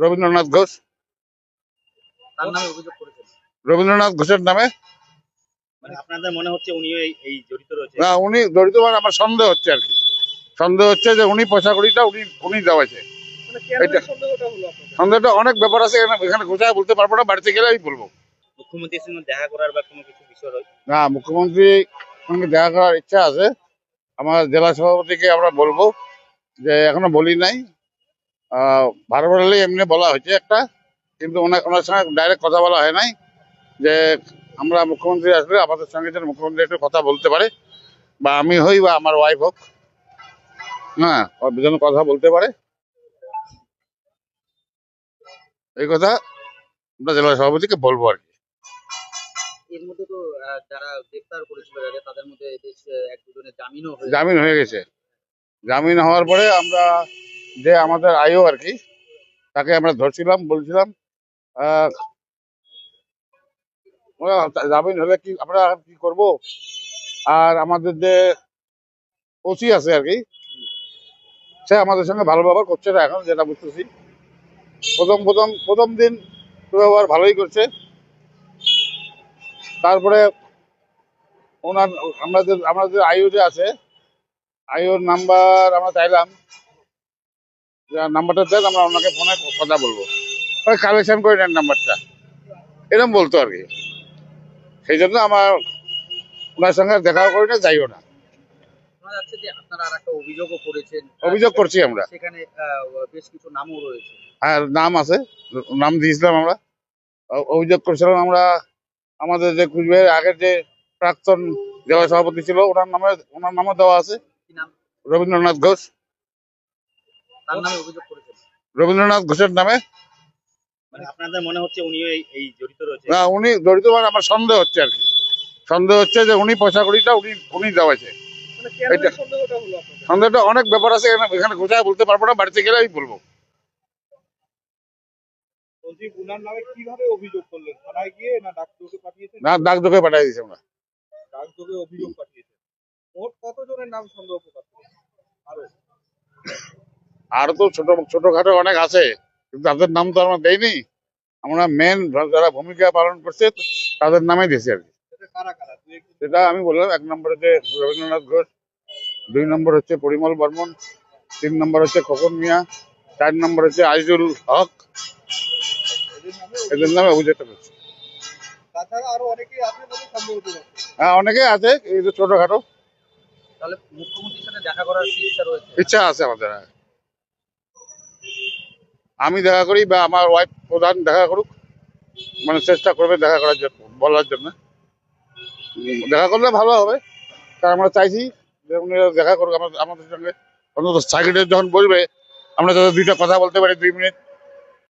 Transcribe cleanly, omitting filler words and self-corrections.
রবীন্দ্রনাথ ঘোষ। তার নামে অভিযোগ করেছেন। রবীন্দ্রনাথ ঘোষের নামে। মানে আপনাদের মনে হচ্ছে উনিও এই জড়িত রয়েছে? না, উনি জড়িত মানে আমার সন্দেহ হচ্ছে আর কি। সন্দেহ হচ্ছে যে উনি পয়সা কড়িটা উনি দেওয়াছে। মানে কেন এটা এই সন্দেহটা হলো আপনাদের? সন্দেহটা অনেক ব্যাপার আছে, এখানে গোছায় বলতে পারবো না, বাড়িতে গেলে আমি বলবো। মুখ্যমন্ত্রীর সঙ্গে দেখা করার বা কোনো কিছু বিষয় রয়েছে? না, মুখ্যমন্ত্রীর সঙ্গে দেখা করার ইচ্ছা আছে। আমার জেলা সভাপতিকে আমরা বলবো, যে এখনো বলি নাই। ভারবারালি এমনি বলা হয়েছে একটা, কিন্তু ওনার সঙ্গে ডাইরেক্ট কথা বলা হয় নাই। যে আমরা মুখ্যমন্ত্রী আসলে আমাদের সঙ্গে যেন মুখ্যমন্ত্রী একটু কথা বলতে পারে, বা আমি হই বা আমার ওয়াইফ হোক, হ্যাঁ, যেন কথা বলতে পারে। এই কথা আমরা জেলা সভাপতিকে বলবো আর কি। এর মধ্যে তো যারা গ্রেফতার করেছিল তাদের মধ্যে বেশ এক দুজনের জামিনও হয়েছে। জামিন হয়ে গেছে। জামিন হওয়ার পরে আমরা যে আমাদের আইও আর কি, তাকে আমরা ধরছিলাম, বলছিলাম ওরা জামিন হলে কি আমরা কি করব। আর আমাদের যে ওসি আছে আর কি, সে আমাদের সঙ্গে ভালো ব্যবহার করছে না এখন, যেটা বুঝতেছি। প্রথম দিন ব্যবহার ভালোই করছে। তারপরে ওনার আমাদের আইও যে আছে, আইওর নাম্বার আমরা চাইলাম, নাম্বারটা দেন, আমরা ওনাকে ফোনে কথা বলবো, ওই কালেকশন করে নেন নাম্বারটা, এরকম বলতো আর কি। সেই জন্য আমার ওনার সঙ্গে দেখা করি না, যাইও না। শোনা যাচ্ছে যে আপনারা আর একটা অভিযোগও করেছেন। অভিযোগ করছি আমরা। সেখানে বেশ কিছু নামও রয়েছে। হ্যাঁ, নাম আছে, নাম দিয়েছিলাম আমরা। অভিযোগ করেছিলাম আমরা আমাদের যে কুচবিহারের আগের যে প্রাক্তন জেলা সভাপতি ছিল, ওনার নামও দেওয়া আছে, কি নাম? রবীন্দ্রনাথ ঘোষ। তার নামে অভিযোগ করেছেন? রবীন্দ্রনাথ ঘোষের নামে। মানে আপনাদের মনে হচ্ছে উনিও এই জড়িত রয়েছে? না, উনি জড়িত মানে আমার সন্দেহ হচ্ছে আর কি। সন্দেহ হচ্ছে যে উনি পয়সা কড়িটা উনি দেওয়াছে। মানে কেন এটা এই সন্দেহটা হলো আপনাদের? সন্দেহটা অনেক ব্যাপার আছে, এখানে গোছায় বলতে পারবো না, বাড়িতে গেলে আমি বলবো। মন্ত্রী উনার নামে কিভাবে অভিযোগ করলেন? থানায় গিয়ে না ডাকযোগে পাঠিয়েছেন? না, ডাকযোগে পাঠিয়ে দিয়েছি আমরা। ডাকযোগে অভিযোগ পাঠিয়েছেন। মোট কতজনের নাম সন্দেহ প্রকাশ করেছেন? আরো তো ছোটখাটো অনেক আছে, কিন্তু তাদের নাম তো আমরা দেইনি। আমরা মেন যারা ভূমিকা পালন করছে তাদের নামে দিয়েছি আর কি। সেটা কারা কারা? সেটা আমি বললাম, 1 নম্বর হচ্ছে রবীন্দ্রনাথ ঘোষ, 2 নম্বর হচ্ছে পরিমল বর্মন, 3 নম্বর হচ্ছে খোকন মিয়া, 4 নম্বর হচ্ছে আজিজুল হক। এদের নামে অভিযোগটা করছে। তাছাড়া আরো অনেকেই আছে বলে সন্দেহ হচ্ছে। হ্যাঁ, অনেকে আছে, এই যে ছোটখাটো। তাহলে মুখ্যমন্ত্রীর সাথে দেখা করার কি ইচ্ছা রয়েছে? ইচ্ছা আছে আমাদের, হ্যাঁ। আমি দেখা করি বা আমার ওয়াইফ প্রধান দেখা করুক, মানে চেষ্টা করবে দেখা করার জন্য, বলার জন্য। দেখা করলে ভালো হবে, কারণ আমরা চাইছি যে উনি দেখা করুক আমাদের সঙ্গে। অন্তত সাইকেলে যখন বসবে, আমরা যাতে 2টা কথা বলতে পারি 2 মিনিট।